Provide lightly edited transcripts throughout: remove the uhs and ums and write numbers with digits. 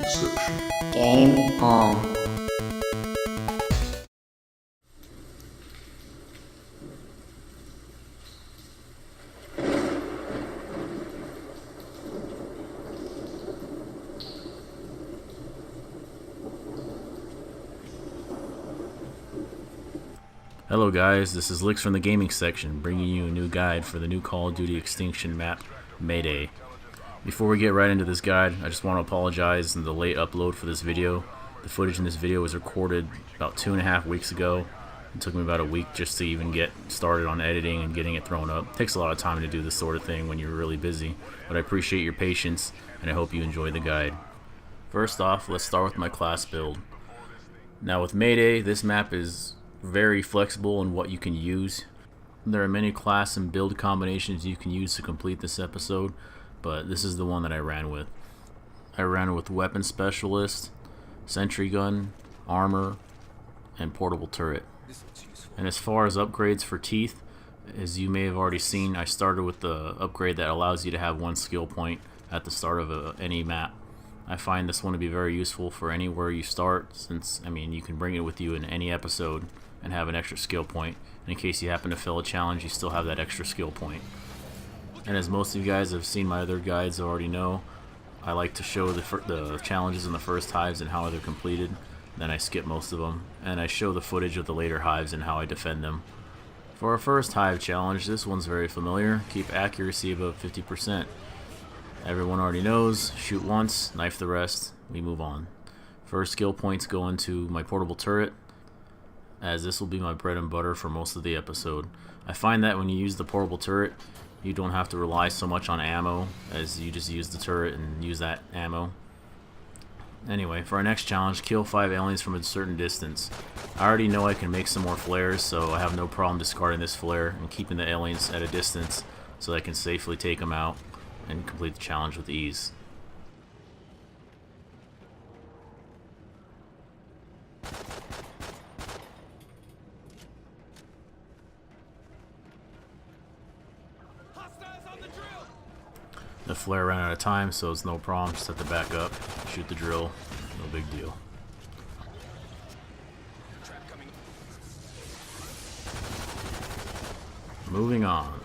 section. Game on. Hello guys, this is Licks from the gaming section, bringing you a new guide for the new Call of Duty Extinction map, Mayday. Before we get right into this guide, I just want to apologize for the late upload for this video. The footage in this video was recorded about 2.5 weeks ago. It took me about a week just to even get started on editing and getting it thrown up. It takes a lot of time to do this sort of thing when you're really busy, but I appreciate your patience and I hope you enjoy the guide. First off, let's start with my class build. Now with Mayday, this map is very flexible in what you can use. There are many class and build combinations you can use to complete this episode, but this is the one that I ran with. I ran with Weapon Specialist, Sentry Gun, Armor, and Portable Turret. And as far as upgrades for teeth, as you may have already seen, I started with the upgrade that allows you to have one skill point at the start of any map. I find this one to be very useful for anywhere you start, since you can bring it with you in any episode and have an extra skill point. And in case you happen to fail a challenge, you still have that extra skill point. And as most of you guys have seen my other guides already know, I like to show the challenges in the first hives and how they're completed. Then I skip most of them, and I show the footage of the later hives and how I defend them. For our first hive challenge, this one's very familiar. Keep accuracy above 50%. Everyone already knows, shoot once, knife the rest, we move on. First skill points go into my portable turret, as this will be my bread and butter for most of the episode. I find that when you use the portable turret, you don't have to rely so much on ammo, as you just use the turret and use that ammo. Anyway, for our next challenge, kill 5 aliens from a certain distance. I already know I can make some more flares, so I have no problem discarding this flare and keeping the aliens at a distance so I can safely take them out and complete the challenge with ease. The flare ran out of time, so it's no problem. Set the back up, shoot the drill, no big deal. Moving on.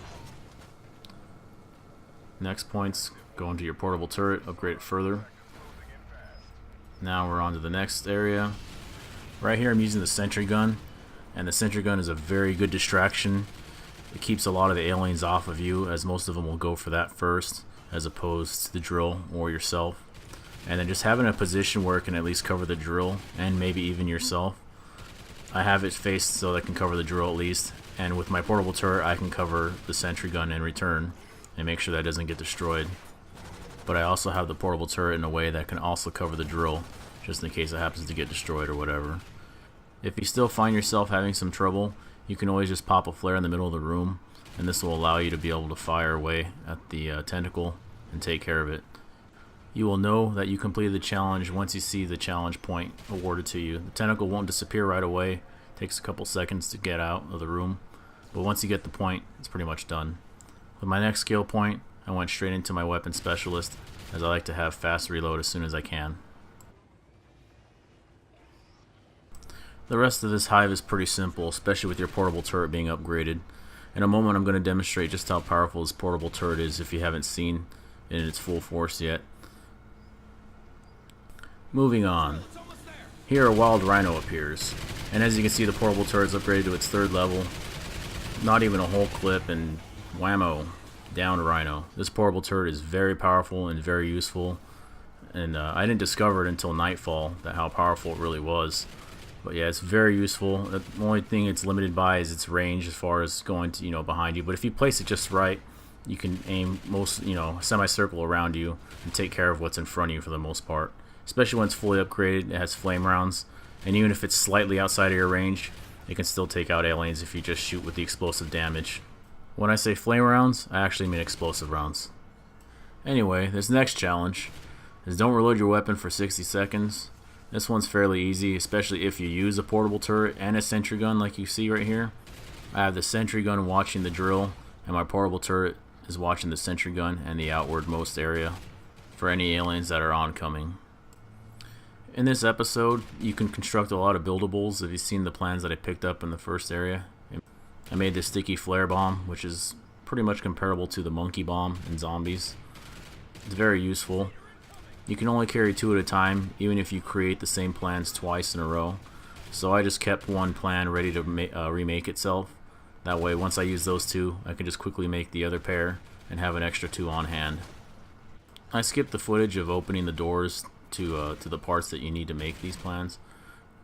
Next points go into your portable turret, upgrade it further. Now we're on to the next area. Right here I'm using the sentry gun, and the sentry gun is a very good distraction. It keeps a lot of the aliens off of you, as most of them will go for that first, as opposed to the drill or yourself. And then just having a position where it can at least cover the drill and maybe even yourself. I have it faced so that I can cover the drill at least, and with my portable turret I can cover the sentry gun in return and make sure that doesn't get destroyed. But I also have the portable turret in a way that can also cover the drill, just in case it happens to get destroyed or whatever. If you still find yourself having some trouble, you can always just pop a flare in the middle of the room, and this will allow you to be able to fire away at the tentacle and take care of it. You will know that you completed the challenge once you see the challenge point awarded to you. The tentacle won't disappear right away. It takes a couple seconds to get out of the room, but once you get the point, it's pretty much done. With my next skill point, I went straight into my weapon specialist, as I like to have fast reload as soon as I can. The rest of this hive is pretty simple, especially with your portable turret being upgraded. In a moment I'm going to demonstrate just how powerful this portable turret is if you haven't seen it in its full force yet. Moving on. Here a wild rhino appears, and as you can see the portable turret is upgraded to its 3rd level. Not even a whole clip and whammo, down rhino. This portable turret is very powerful and very useful, and I didn't discover it until nightfall that how powerful it really was. But yeah, it's very useful. The only thing it's limited by is its range as far as going to, behind you. But if you place it just right, you can aim semicircle around you and take care of what's in front of you for the most part. Especially when it's fully upgraded, it has flame rounds, and even if it's slightly outside of your range, it can still take out aliens if you just shoot with the explosive damage. When I say flame rounds, I actually mean explosive rounds. Anyway, this next challenge is don't reload your weapon for 60 seconds. This one's fairly easy, especially if you use a portable turret and a sentry gun like you see right here. I have the sentry gun watching the drill, and my portable turret is watching the sentry gun and the outward most area for any aliens that are oncoming. In this episode, you can construct a lot of buildables if you've seen the plans that I picked up in the first area. I made this sticky flare bomb, which is pretty much comparable to the monkey bomb in zombies. It's very useful. You can only carry 2 at a time, even if you create the same plans twice in a row. So I just kept one plan ready to remake itself. That way, once I use those 2, I can just quickly make the other pair and have an extra 2 on hand. I skipped the footage of opening the doors to the parts that you need to make these plans,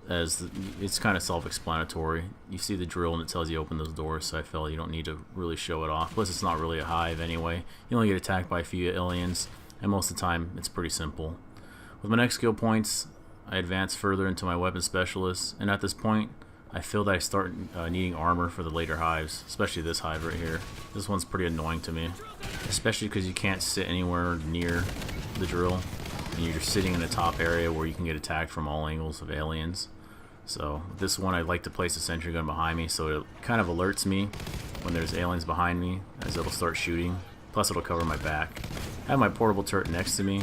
as it's kind of self-explanatory. You see the drill and it tells you open those doors, so I felt you don't need to really show it off. Plus, it's not really a hive anyway. You only get attacked by a few aliens, and most of the time it's pretty simple. With my next skill points, I advance further into my weapon specialist, and at this point I feel that I start needing armor for the later hives, especially this hive right here. This one's pretty annoying to me, especially because you can't sit anywhere near the drill, and you're just sitting in a top area where you can get attacked from all angles of aliens. So this one, I'd like to place a sentry gun behind me, so it kind of alerts me when there's aliens behind me, as it'll start shooting. Plus it'll cover my back. I have my portable turret next to me.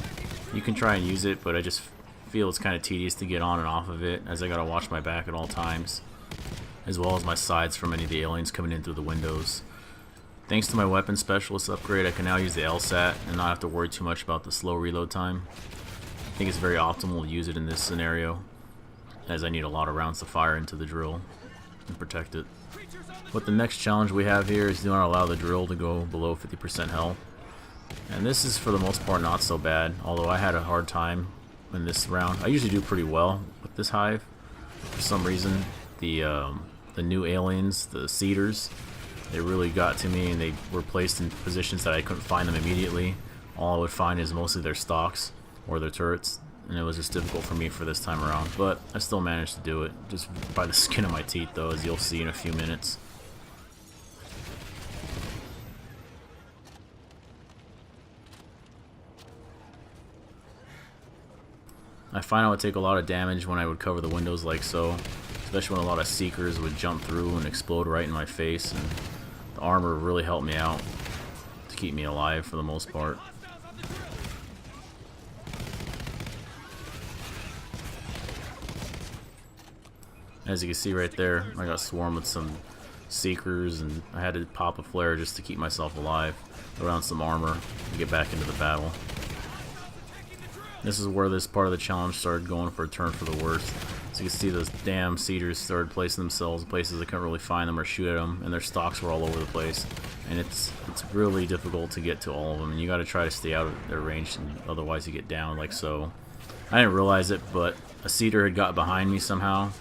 You can try and use it, but I just feel it's kind of tedious to get on and off of it, as I gotta watch my back at all times, as well as my sides from any of the aliens coming in through the windows. Thanks to my weapon specialist upgrade, I can now use the LSAT and not have to worry too much about the slow reload time. I think it's very optimal to use it in this scenario, as I need a lot of rounds to fire into the drill and protect it. But the next challenge we have here is do not allow the drill to go below 50% health. And this is for the most part not so bad, although I had a hard time in this round. I usually do pretty well with this hive. For some reason, the new aliens, the cedars, they really got to me, and they were placed in positions that I couldn't find them immediately. All I would find is mostly their stocks or their turrets, and it was just difficult for me for this time around. But I still managed to do it, just by the skin of my teeth though, as you'll see in a few minutes. I find I would take a lot of damage when I would cover the windows like so, especially when a lot of seekers would jump through and explode right in my face, and the armor really helped me out to keep me alive for the most part. As you can see right there, I got swarmed with some seekers, and I had to pop a flare just to keep myself alive around some armor to get back into the battle. This is where this part of the challenge started going for a turn for the worst. So you can see those damn cedars started placing themselves in places I couldn't really find them or shoot at them, and their stocks were all over the place. And it's really difficult to get to all of them, and you got to try to stay out of their range, and otherwise you get down like so. I didn't realize it, but a cedar had got behind me somehow,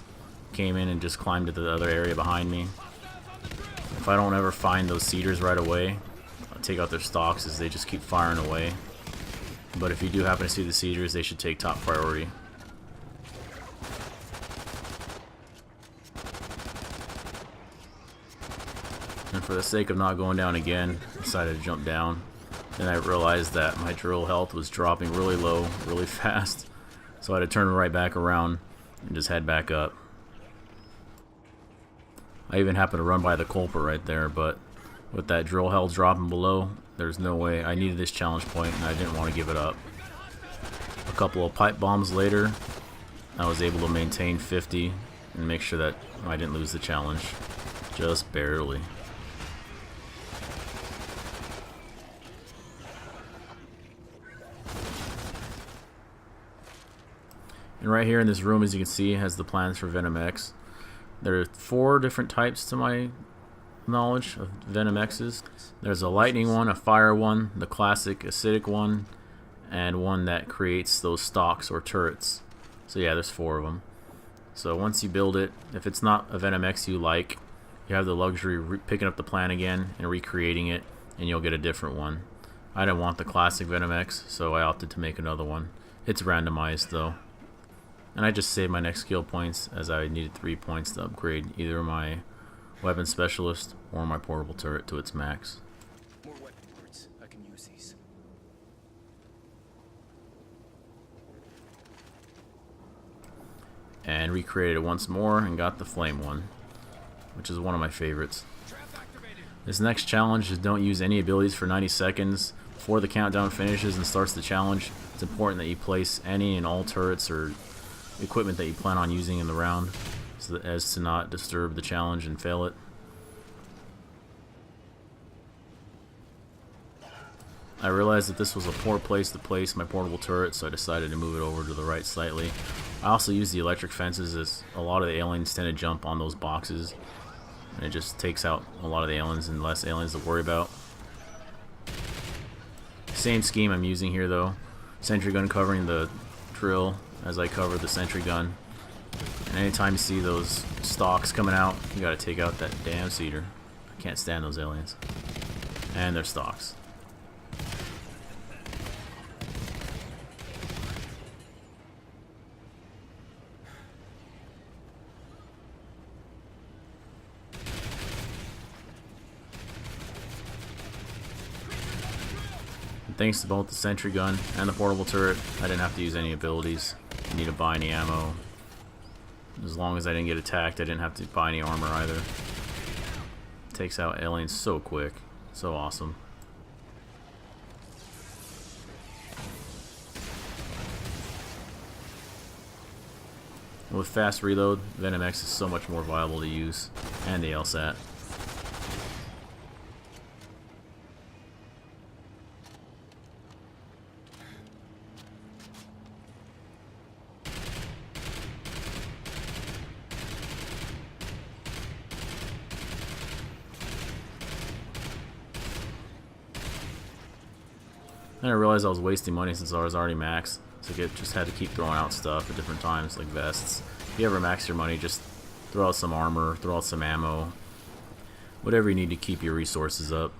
came in and just climbed to the other area behind me. If I don't ever find those cedars right away, I'll take out their stocks as they just keep firing away. But if you do happen to see the cedars, they should take top priority. And for the sake of not going down again, I decided to jump down. Then I realized that my drill health was dropping really low, really fast. So I had to turn right back around and just head back up. I even happened to run by the culprit right there, but with that drill health dropping below, there's no way. I needed this challenge point, and I didn't want to give it up. A couple of pipe bombs later, I was able to maintain 50 and make sure that I didn't lose the challenge. Just barely. And right here in this room, as you can see, has the plans for Venom X. There are 4 different types to my knowledge of Venom X's. There's a lightning one, a fire one, the classic acidic one, and one that creates those stocks or turrets. So yeah, there's 4 of them. So once you build it, if it's not a Venom X you like, you have the luxury of picking up the plan again and recreating it, and you'll get a different one. I didn't want the classic Venom X, so I opted to make another one. It's randomized though. And I just saved my next skill points, as I needed 3 points to upgrade either my weapon specialist or my portable turret to its max. More weapon parts. I can use these. And recreated it once more and got the flame one, which is one of my favorites. This next challenge is don't use any abilities for 90 seconds. Before the countdown finishes and starts the challenge, it's important that you place any and all turrets or equipment that you plan on using in the round, so as to not disturb the challenge and fail it. I realized that this was a poor place to place my portable turret, so I decided to move it over to the right slightly. I also used the electric fences, as a lot of the aliens tend to jump on those boxes, and it just takes out a lot of the aliens and less aliens to worry about. Same scheme I'm using here though. Sentry gun covering the drill as I cover the sentry gun. And anytime you see those stalks coming out, you gotta take out that damn cedar. I can't stand those aliens. And their stalks. Thanks to both the sentry gun and the portable turret, I didn't have to use any abilities. Didn't need to buy any ammo. As long as I didn't get attacked, I didn't have to buy any armor either. Takes out aliens so quick. So awesome. With fast reload, Venom X is so much more viable to use. And the LSAT. Then I realized I was wasting money since I was already maxed, so I just had to keep throwing out stuff at different times, like vests. If you ever max your money, just throw out some armor, throw out some ammo, whatever you need to keep your resources up.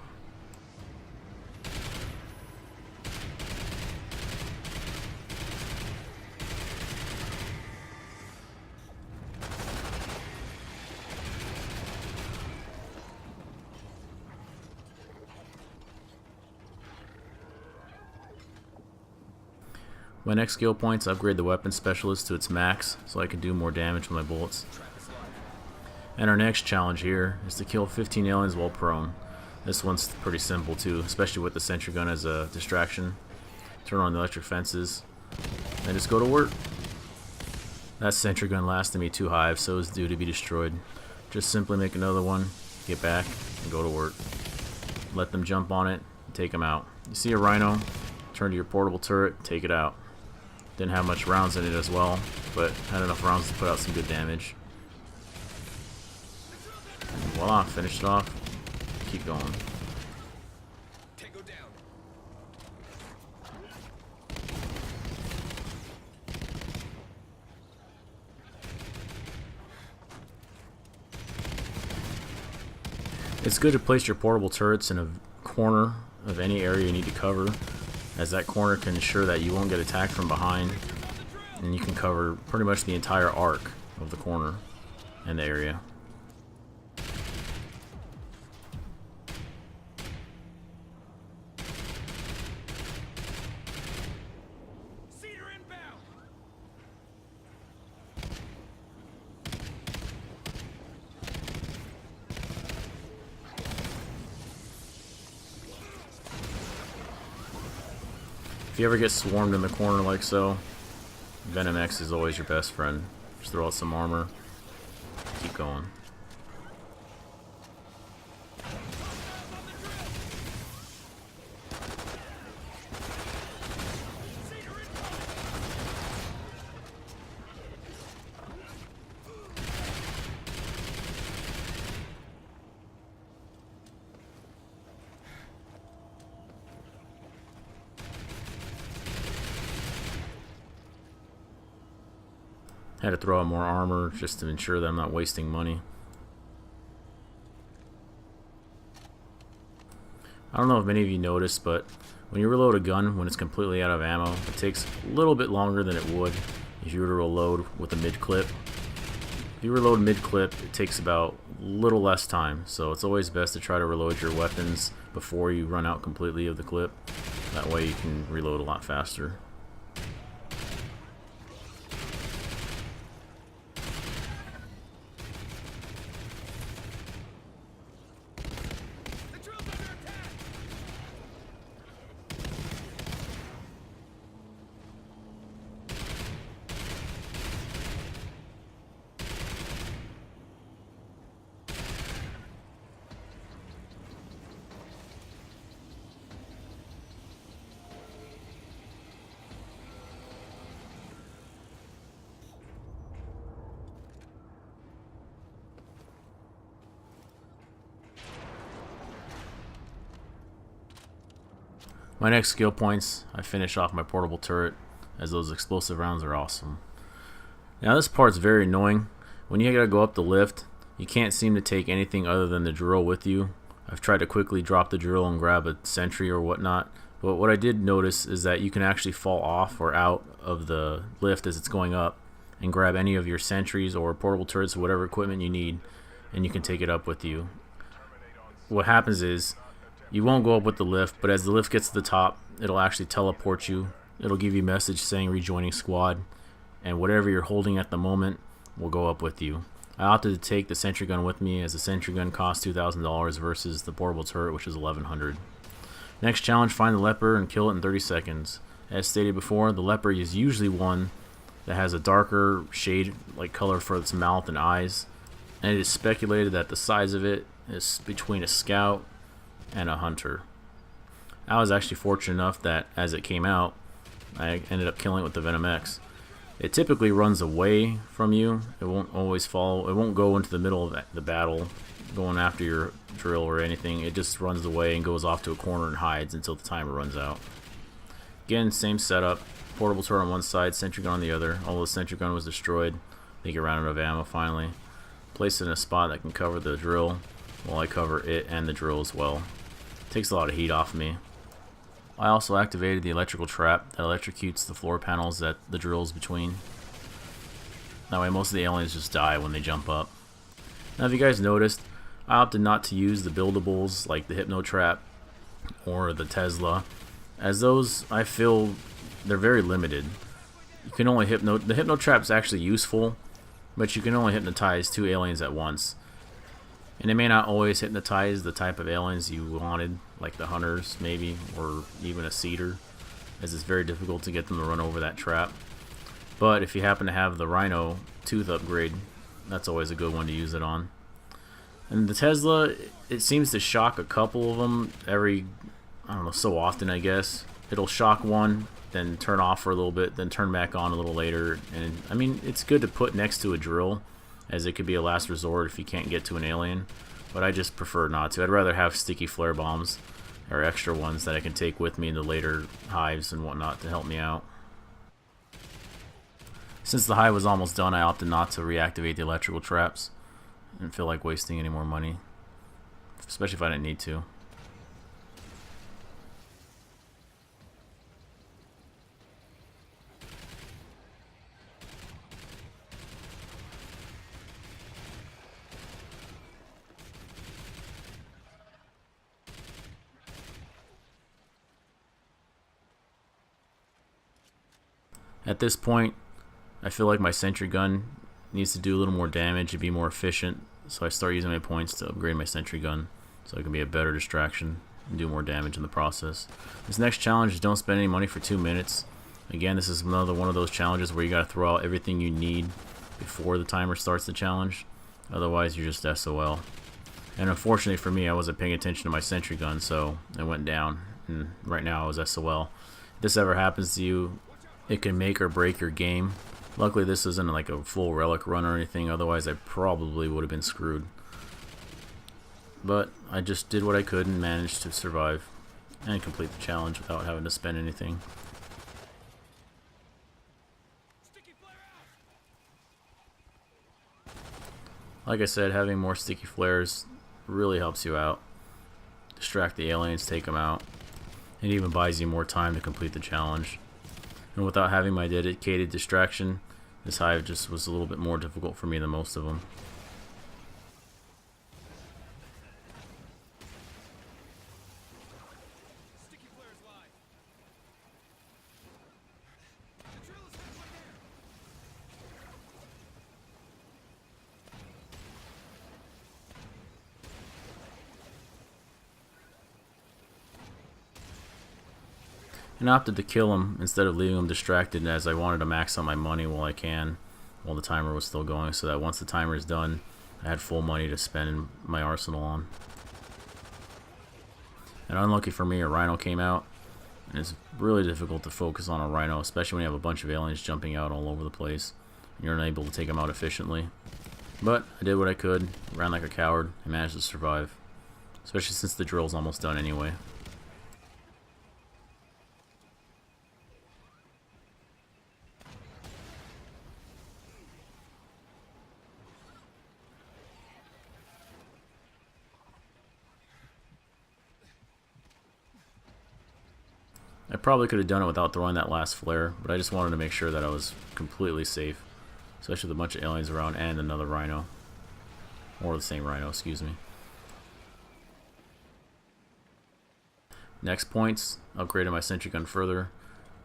My next skill points upgrade the weapon specialist to its max so I can do more damage with my bullets. And our next challenge here is to kill 15 aliens while prone. This one's pretty simple too, especially with the sentry gun as a distraction. Turn on the electric fences, then just go to work. That sentry gun lasted me 2 hives, so it's due to be destroyed. Just simply make another one, get back, and go to work. Let them jump on it, and take them out. You see a rhino, turn to your portable turret, take it out. Didn't have much rounds in it as well, but had enough rounds to put out some good damage. And voila, finished it off. Keep going. Tango down. It's good to place your portable turrets in a corner of any area you need to cover, as that corner can ensure that you won't get attacked from behind, and you can cover pretty much the entire arc of the corner and the area. Cedar inbound. If you ever get swarmed in the corner like so, Venom X is always your best friend. Just throw out some armor, keep going. Had to throw out more armor just to ensure that I'm not wasting money. I don't know if many of you noticed, but when you reload a gun when it's completely out of ammo, it takes a little bit longer than it would if you were to reload with a mid-clip. If you reload mid-clip, it takes about a little less time, so it's always best to try to reload your weapons before you run out completely of the clip. That way you can reload a lot faster. My next skill points, I finish off my portable turret, as those explosive rounds are awesome. Now this part's very annoying. When you gotta go up the lift, you can't seem to take anything other than the drill with you. I've tried to quickly drop the drill and grab a sentry or whatnot, but what I did notice is that you can actually fall off or out of the lift as it's going up and grab any of your sentries or portable turrets or whatever equipment you need, and you can take it up with you. What happens is you won't go up with the lift, but as the lift gets to the top, it'll actually teleport you. It'll give you a message saying rejoining squad, and whatever you're holding at the moment will go up with you. I opted to take the sentry gun with me, as the sentry gun costs $2,000 versus the portable turret, which is $1,100. Next challenge, find the leper and kill it in 30 seconds. As stated before, the leper is usually one that has a darker shade like color for its mouth and eyes, and it is speculated that the size of it is between a scout and a hunter. I was actually fortunate enough that as it came out, I ended up killing it with the Venom X. It typically runs away from you. It won't always follow. It won't go into the middle of the battle going after your drill or anything. It just runs away and goes off to a corner and hides until the timer runs out. Again, same setup. Portable turret on one side, sentry gun on the other. Although the sentry gun was destroyed, I think it ran out of ammo finally. Place it in a spot that can cover the drill while I cover it and the drill as well. Takes a lot of heat off me. I also activated the electrical trap that electrocutes the floor panels that the drill's between. That way most of the aliens just die when they jump up. Now if you guys noticed, I opted not to use the buildables like the Hypno Trap or the Tesla, as those I feel they're very limited. You can only the Hypno Trap's actually useful, but you can only hypnotize 2 aliens at once. And it may not always hypnotize the type of aliens you wanted, like the hunters maybe, or even a cedar, as it's very difficult to get them to run over that trap. But if you happen to have the Rhino tooth upgrade, that's always a good one to use it on. And the Tesla, it seems to shock a couple of them every, I don't know, so often I guess. It'll shock one, then turn off for a little bit, then turn back on a little later. And I mean, it's good to put next to a drill, as it could be a last resort if you can't get to an alien, but I just prefer not to. I'd rather have sticky flare bombs or extra ones that I can take with me in the later hives and whatnot to help me out. Since the hive was almost done, I opted not to reactivate the electrical traps. I didn't feel like wasting any more money, especially if I didn't need to. At this point, I feel like my sentry gun needs to do a little more damage and be more efficient, so I start using my points to upgrade my sentry gun so it can be a better distraction and do more damage in the process. This next challenge is don't spend any money for 2 minutes. Again, this is another one of those challenges where you gotta throw out everything you need before the timer starts the challenge, otherwise you're just SOL. And unfortunately for me, I wasn't paying attention to my sentry gun, so it went down, and right now I was SOL. If this ever happens to you, it can make or break your game. Luckily this isn't like a full relic run or anything, otherwise I probably would have been screwed. But I just did what I could and managed to survive and complete the challenge without having to spend anything. Like I said, having more sticky flares really helps you out. Distract the aliens, take them out. It even buys you more time to complete the challenge. And without having my dedicated distraction, this hive just was a little bit more difficult for me than most of them. And opted to kill him instead of leaving him distracted, as I wanted to max out my money while I can, while the timer was still going, so that once the timer is done, I had full money to spend in my arsenal on. And unlucky for me, a Rhino came out, and it's really difficult to focus on a Rhino, especially when you have a bunch of aliens jumping out all over the place, and you're unable to take them out efficiently. But I did what I could, ran like a coward, and managed to survive, especially since the drill's almost done anyway. I probably could have done it without throwing that last flare, but I just wanted to make sure that I was completely safe. Especially with a bunch of aliens around and another rhino. Or the same rhino, excuse me. Next points, upgraded my sentry gun further.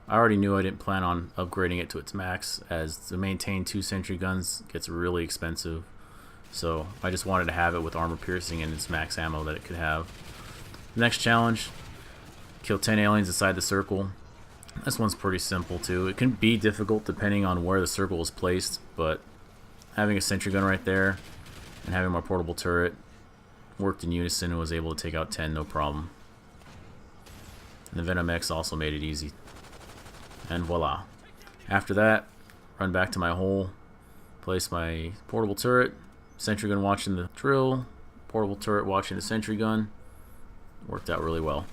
I already knew I didn't plan on upgrading it to its max, as to maintain 2 sentry guns gets really expensive. So I just wanted to have it with armor piercing and its max ammo that it could have. Next challenge, kill 10 aliens inside the circle. This one's pretty simple too. It can be difficult depending on where the circle is placed, but having a sentry gun right there and having my portable turret worked in unison and was able to take out 10 no problem. And the Venom X also made it easy. And voila. After that, run back to my hole, place my portable turret, sentry gun watching the drill, portable turret watching the sentry gun. Worked out really well.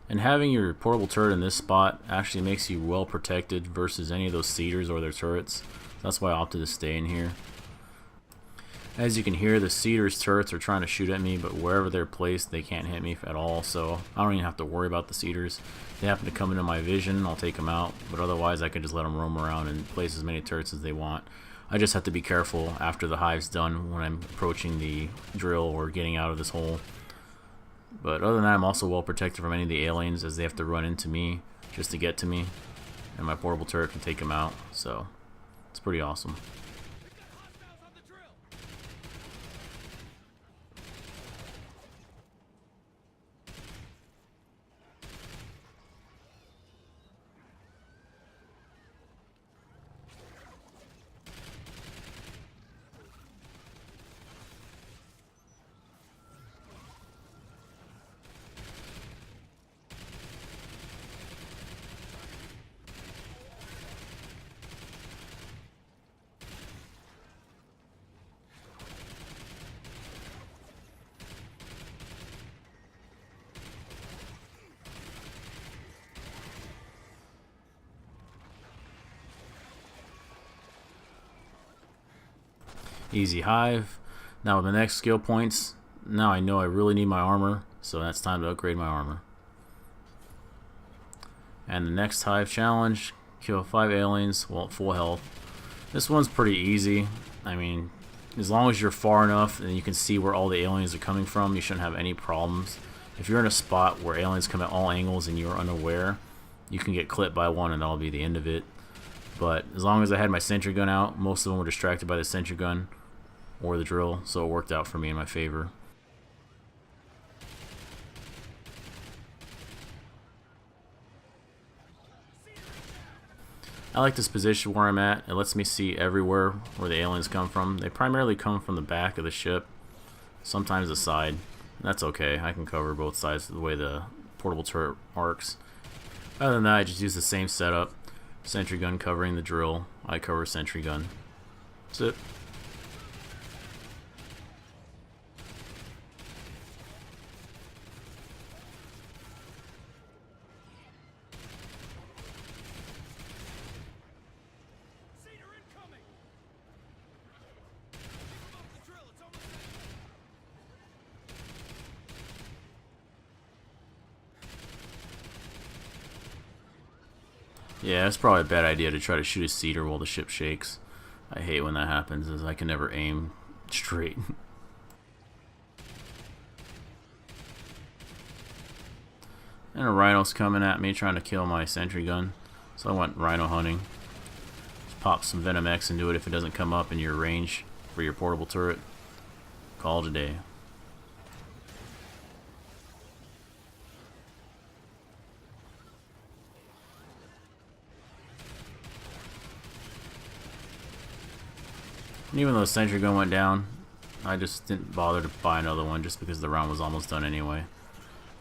And having your portable turret in this spot actually makes you well protected versus any of those cedars or their turrets. That's why I opted to stay in here. As you can hear, the cedars turrets are trying to shoot at me, but wherever they're placed, they can't hit me at all, so I don't even have to worry about the cedars. If they happen to come into my vision, I'll take them out, but otherwise I can just let them roam around and place as many turrets as they want. I just have to be careful after the hive's done when I'm approaching the drill or getting out of this hole. But other than that, I'm also well protected from any of the aliens, as they have to run into me just to get to me, and my portable turret can take them out, so it's pretty awesome. Easy hive. Now with the next skill points, now I know I really need my armor, so that's time to upgrade my armor. And the next hive challenge, kill 5 aliens while at full health. This one's pretty easy. I mean, as long as you're far enough and you can see where all the aliens are coming from, you shouldn't have any problems. If you're in a spot where aliens come at all angles and you're unaware, you can get clipped by one and that'll be the end of it. But as long as I had my sentry gun out, most of them were distracted by the sentry gun or the drill, so it worked out for me in my favor. I like this position where I'm at. It lets me see everywhere where the aliens come from. They primarily come from the back of the ship, sometimes the side. That's okay, I can cover both sides the way the portable turret arcs. Other than that, I just use the same setup. Sentry gun covering the drill, I cover sentry gun. That's it. Yeah, it's probably a bad idea to try to shoot a cedar while the ship shakes. I hate when that happens, as I can never aim straight. And a rhino's coming at me trying to kill my sentry gun, so I went rhino hunting. Just pop some Venom X into it if it doesn't come up in your range for your portable turret. Call it a day. And even though the sentry gun went down, I just didn't bother to buy another one just because the round was almost done anyway.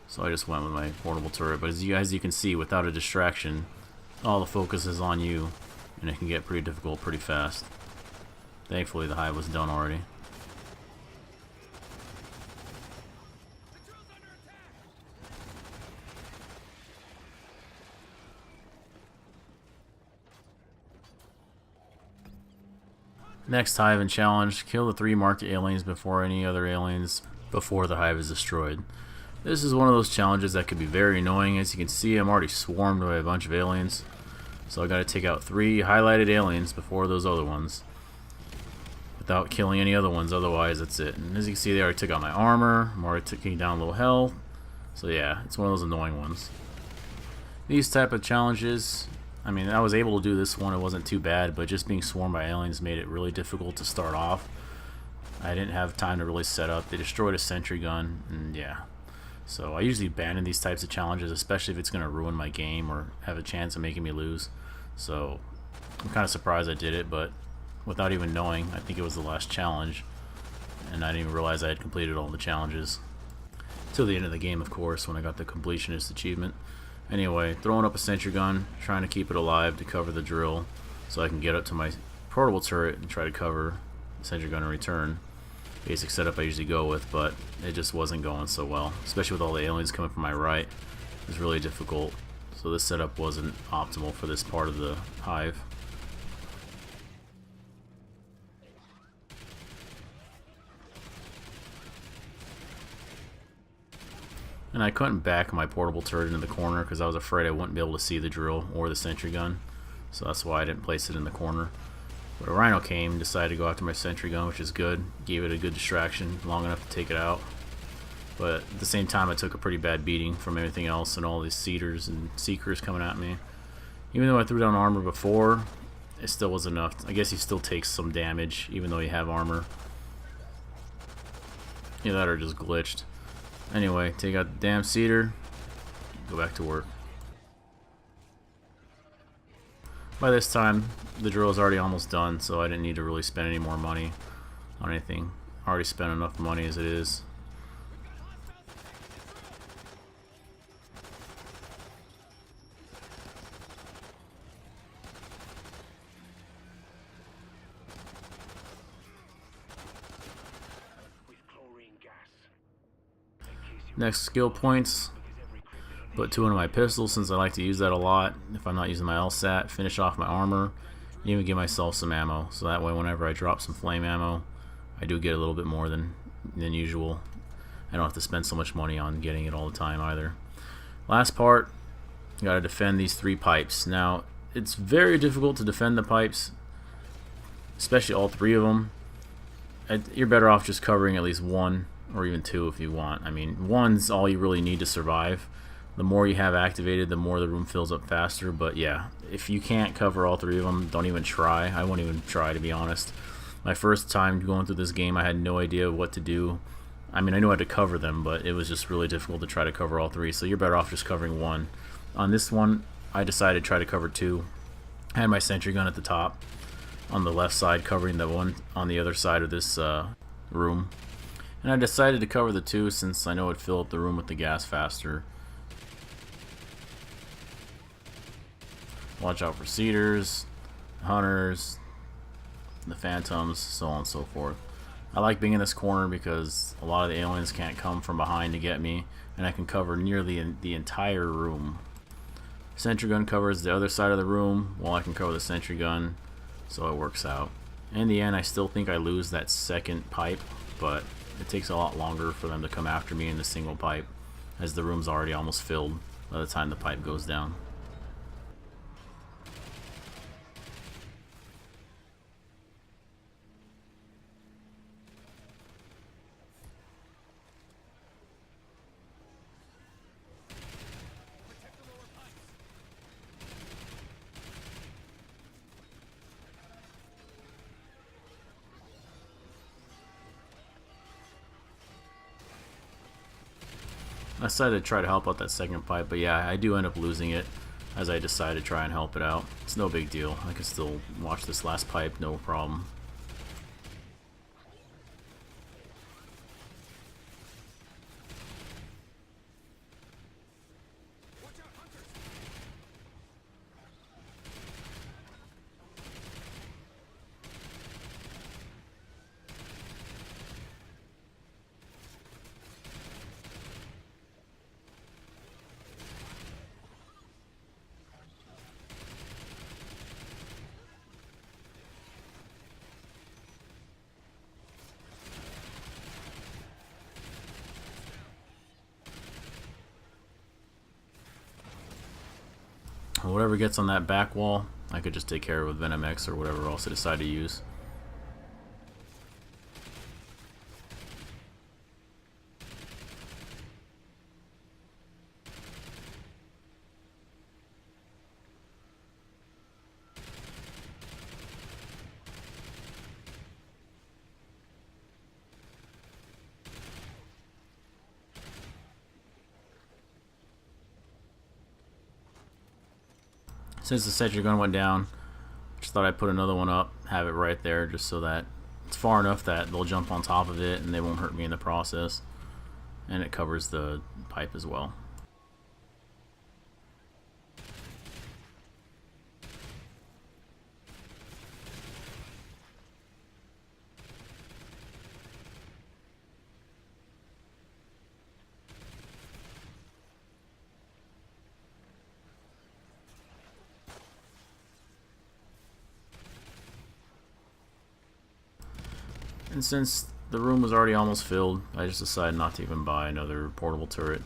So I just went with my portable turret. But as you can see, without a distraction, all the focus is on you, and it can get pretty difficult pretty fast. Thankfully the hive was done already. Next hive and challenge, kill the 3 marked aliens before any other aliens before the hive is destroyed. This is one of those challenges that could be very annoying. As you can see, I'm already swarmed by a bunch of aliens. So I gotta take out 3 highlighted aliens before those other ones, without killing any other ones, otherwise that's it. And as you can see, they already took out my armor. I'm already taking down low health. So yeah, it's one of those annoying ones. These type of challenges, I mean, I was able to do this one, it wasn't too bad, but just being swarmed by aliens made it really difficult to start off. I didn't have time to really set up. They destroyed a sentry gun, and yeah. So I usually abandon these types of challenges, especially if it's going to ruin my game or have a chance of making me lose. So I'm kind of surprised I did it, but without even knowing, I think it was the last challenge, and I didn't even realize I had completed all the challenges. Till the end of the game, of course, when I got the Completionist achievement. Anyway, throwing up a sentry gun, trying to keep it alive to cover the drill so I can get up to my portable turret and try to cover the sentry gun in return. Basic setup I usually go with, but it just wasn't going so well, especially with all the aliens coming from my right. It was really difficult, so this setup wasn't optimal for this part of the hive. And I couldn't back my portable turret into the corner because I was afraid I wouldn't be able to see the drill or the sentry gun, so that's why I didn't place it in the corner. But a rhino came, decided to go after my sentry gun, which is good. Gave it a good distraction, long enough to take it out. But at the same time, I took a pretty bad beating from everything else and all these seeders and seekers coming at me. Even though I threw down armor before, it still was enough. I guess he still takes some damage, even though you have armor. Either that or just glitched. Anyway, take out the damn seeder, go back to work. By this time, the drill is already almost done, so I didn't need to really spend any more money on anything. I already spent enough money as it is. Next, skill points. Put 2 into my pistol since I like to use that a lot if I'm not using my LSAT. Finish off my armor. And even give myself some ammo. So that way whenever I drop some flame ammo, I do get a little bit more than usual. I don't have to spend so much money on getting it all the time either. Last part, you gotta defend these 3 pipes. Now, it's very difficult to defend the pipes, especially all 3 of them. You're better off just covering at least 1 or even 2 if you want. I mean, 1's all you really need to survive. The more you have activated, the more the room fills up faster. But yeah, if you can't cover all 3 of them, don't even try. I won't even try, to be honest. My first time going through this game, I had no idea what to do. I mean, I knew how to cover them, but it was just really difficult to try to cover all 3. So you're better off just covering 1. On this one, I decided to try to cover 2. I had my sentry gun at the top, on the left side, covering the one on the other side of this room. And I decided to cover the 2 since I know it'd fill up the room with the gas faster. Watch out for seeders, hunters, the phantoms, so on and so forth. I like being in this corner because a lot of the aliens can't come from behind to get me, and I can cover nearly the entire room. Sentry gun covers the other side of the room while I can cover the sentry gun, so it works out. In the end, I still think I lose that second pipe, but it takes a lot longer for them to come after me in the single pipe, as the room's already almost filled by the time the pipe goes down. I decided to try to help out that second pipe, but yeah, I do end up losing it as I decide to try and help it out. It's no big deal. I can still watch this last pipe, no problem. Whatever gets on that back wall, I could just take care of with Venom X or whatever else I decide to use. Since the sentry gun went down, just thought I'd put another one up, have it right there, just so that it's far enough that they'll jump on top of it and they won't hurt me in the process. And it covers the pipe as well. And since the room was already almost filled, I just decided not to even buy another portable turret.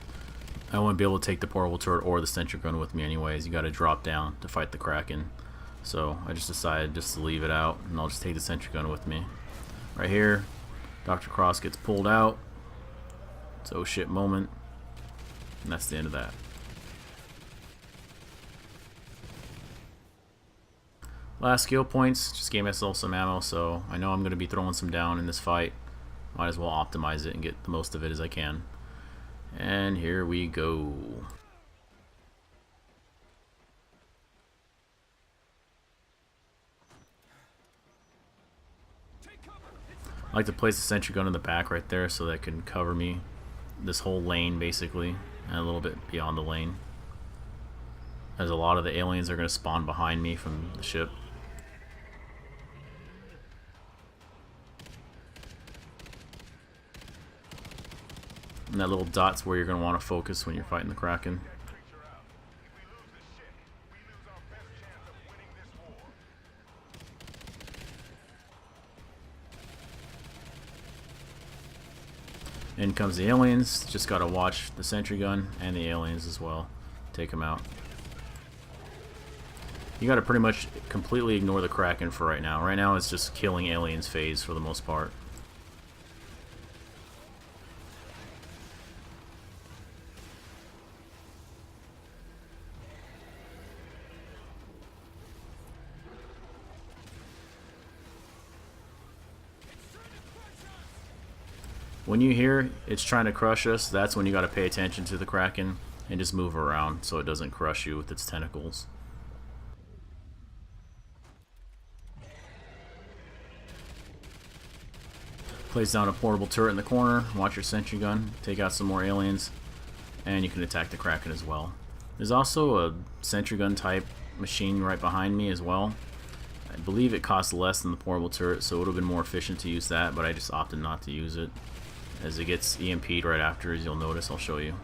I wouldn't be able to take the portable turret or the sentry gun with me anyways. You gotta drop down to fight the Kraken. So I just decided just to leave it out, and I'll just take the sentry gun with me. Right here, Dr. Cross gets pulled out. It's oh shit moment. And that's the end of that. Last skill points, just gave myself some ammo, so I know I'm going to be throwing some down in this fight. Might as well optimize it and get the most of it as I can. And here we go. I like to place the sentry gun in the back right there so that can cover me this whole lane basically, and a little bit beyond the lane, as a lot of the aliens are going to spawn behind me from the ship. And that little dot's where you're going to want to focus when you're fighting the Kraken. In comes the aliens. Just got to watch the sentry gun and the aliens as well. Take them out. You got to pretty much completely ignore the Kraken for right now. Right now it's just killing aliens phase for the most part. When you hear it's trying to crush us, that's when you got to pay attention to the Kraken and just move around so it doesn't crush you with its tentacles. Place down a portable turret in the corner, watch your sentry gun, take out some more aliens, and you can attack the Kraken as well. There's also a sentry gun type machine right behind me as well. I believe it costs less than the portable turret, so it would have been more efficient to use that, but I just opted not to use it. As it gets EMP'd right after, as you'll notice, I'll show you.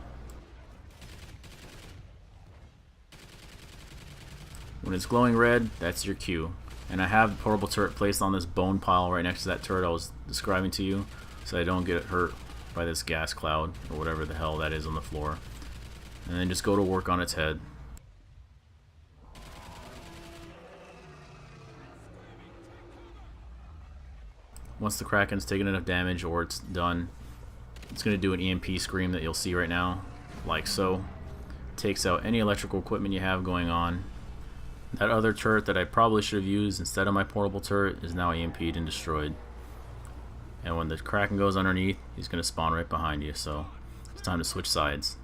When it's glowing red, that's your cue. And I have the portable turret placed on this bone pile right next to that turret I was describing to you, so I don't get hurt by this gas cloud or whatever the hell that is on the floor. And then just go to work on its head. Once the Kraken's taken enough damage or it's done, it's going to do an EMP scream that you'll see right now, like so. Takes out any electrical equipment you have going on. That other turret that I probably should have used instead of my portable turret is now EMP'd and destroyed. And when the Kraken goes underneath, he's going to spawn right behind you, so it's time to switch sides.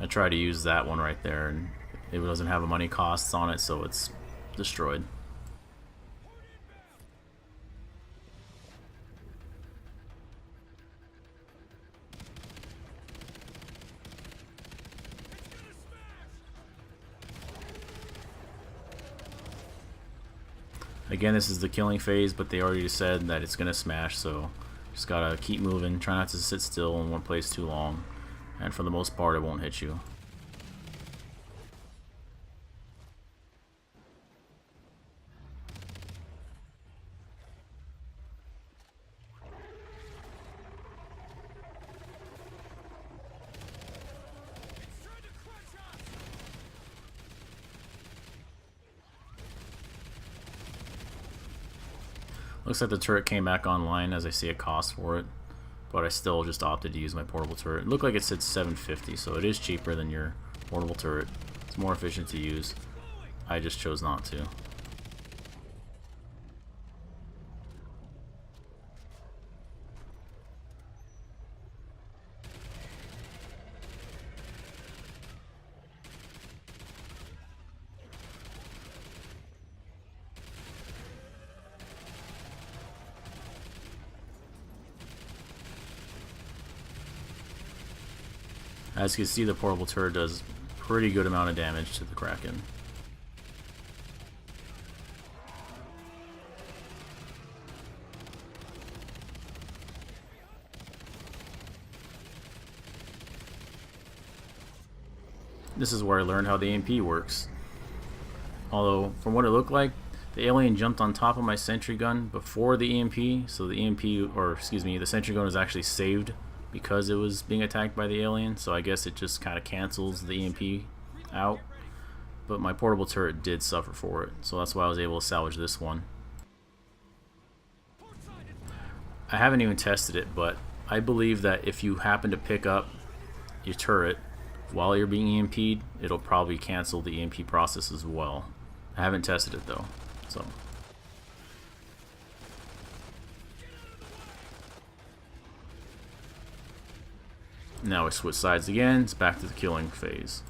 I try to use that one right there, and it doesn't have a money costs on it, so it's destroyed. Again, this is the killing phase, but they already said that it's gonna smash, so just gotta keep moving. Try not to sit still in one place too long, and for the most part it won't hit you. Looks like the turret came back online as I see a cost for it, but I still just opted to use my portable turret. It looked like it said 750, so it is cheaper than your portable turret. It's more efficient to use. I just chose not to. As you can see, the portable turret does pretty good amount of damage to the Kraken. This is where I learned how the EMP works. Although, from what it looked like, the alien jumped on top of my sentry gun before the EMP, so the EMP, or excuse me, the sentry gun was actually saved because it was being attacked by the alien, so I guess it just kind of cancels the EMP out. But my portable turret did suffer for it, so that's why I was able to salvage this one. I haven't even tested it, but I believe that if you happen to pick up your turret while you're being EMP'd, it'll probably cancel the EMP process as well. I haven't tested it though, so. Now we switch sides again, it's back to the killing phase.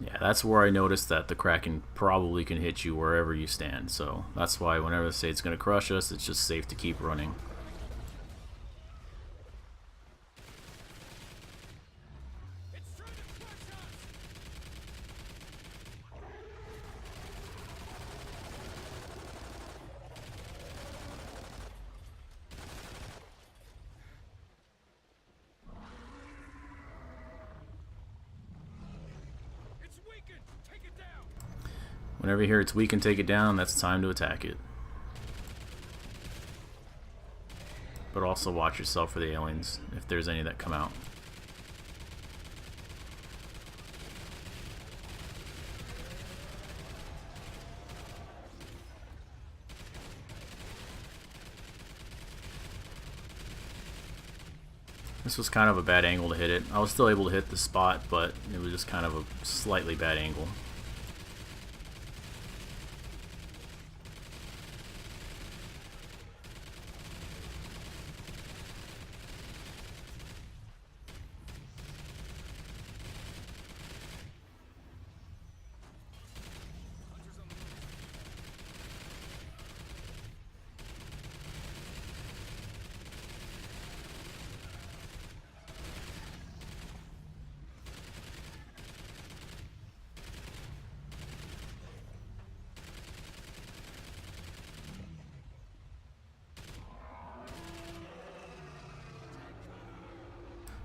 Yeah, that's where I noticed that the Kraken probably can hit you wherever you stand, so that's why whenever they say it's going to crush us, it's just safe to keep running. Whenever you hear it's weak and take it down, that's time to attack it. But also watch yourself for the aliens, if there's any that come out. This was kind of a bad angle to hit it. I was still able to hit the spot, but it was just kind of a slightly bad angle.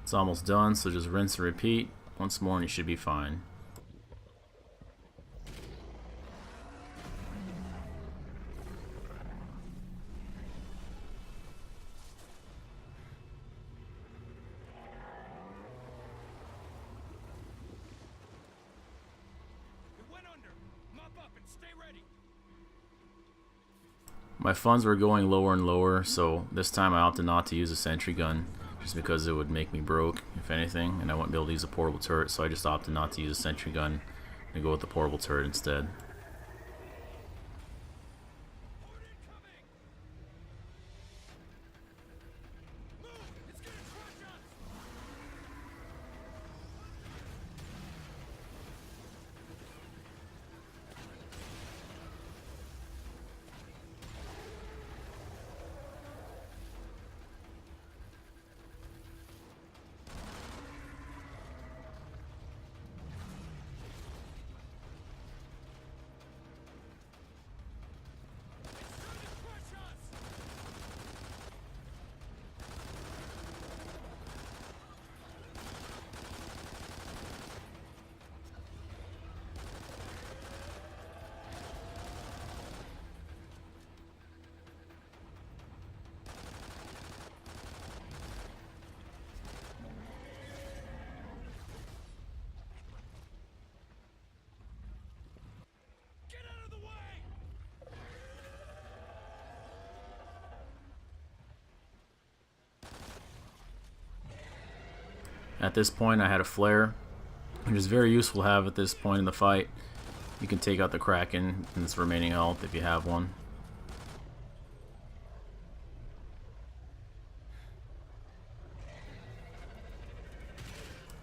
It's almost done, so just rinse and repeat once more and you should be fine. My funds were going lower and lower, so this time I opted not to use a sentry gun, just because it would make me broke, if anything, and I wouldn't be able to use a portable turret, so I just opted not to use a sentry gun and go with the portable turret instead. At this point I had a flare, which is very useful to have at this point in the fight. You can take out the Kraken and its remaining health if you have one.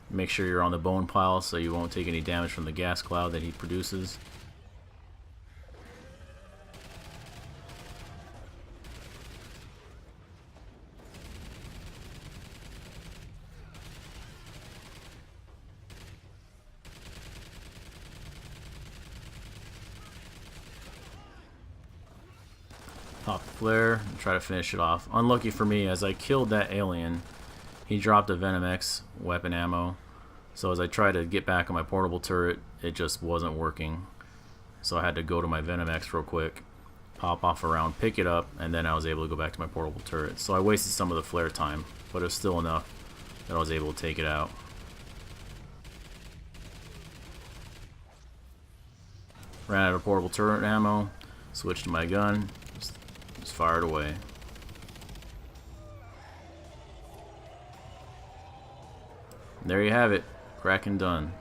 Make sure you're on the bone pile so you won't take any damage from the gas cloud that he produces. Pop the flare and try to finish it off. Unlucky for me, as I killed that alien, he dropped a Venom X weapon ammo. So as I tried to get back on my portable turret, it just wasn't working. So I had to go to my Venom X real quick, pop off a round, pick it up, and then I was able to go back to my portable turret. So I wasted some of the flare time, but it was still enough that I was able to take it out. Ran out of portable turret ammo, switched to my gun, just fired away. There you have it. Kraken done.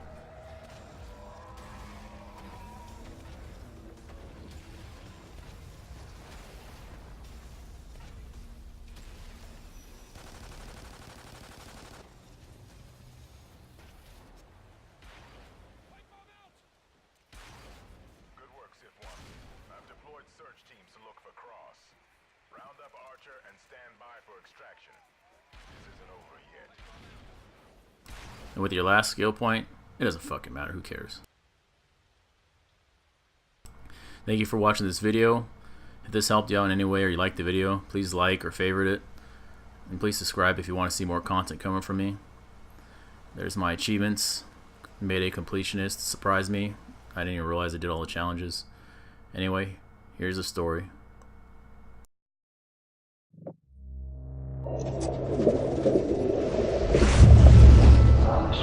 Good work, Sif 1. I've deployed search teams to look for Cross. Round up Archer and stand by for extraction. This isn't over yet. And with your last skill point, it doesn't fucking matter, who cares. Thank you for watching this video. If this helped you out in any way or you liked the video, please like or favorite it. And please subscribe if you want to see more content coming from me. There's my achievements. Mayday Completionist surprised me. I didn't even realize I did all the challenges. Anyway, here's the story.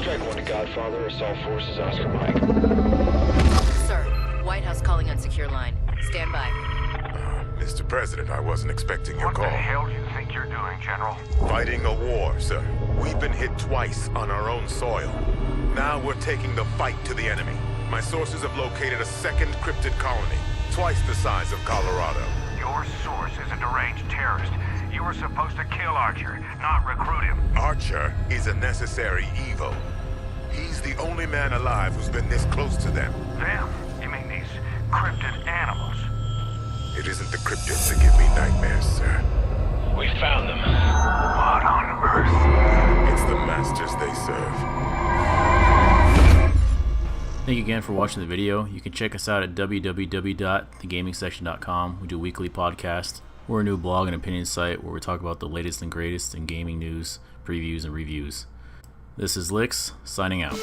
Strike 1 to Godfather, assault forces, Oscar Mike. Sir, White House calling on secure line. Stand by. Mr. President, I wasn't expecting your call. What the hell do you think you're doing, General? Fighting a war, sir. We've been hit twice on our own soil. Now we're taking the fight to the enemy. My sources have located a second cryptid colony, twice the size of Colorado. Your source is a deranged terrorist. You were supposed to kill Archer, not recruit him. Archer is a necessary evil. He's the only man alive who's been this close to them. Them? You mean these cryptid animals? It isn't the cryptids that give me nightmares, sir. We found them. What on earth? It's the masters they serve. Thank you again for watching the video. You can check us out at www.thegamingsection.com. We do weekly podcasts. We're a new blog and opinion site where we talk about the latest and greatest in gaming news, previews, and reviews. This is Lix, signing out.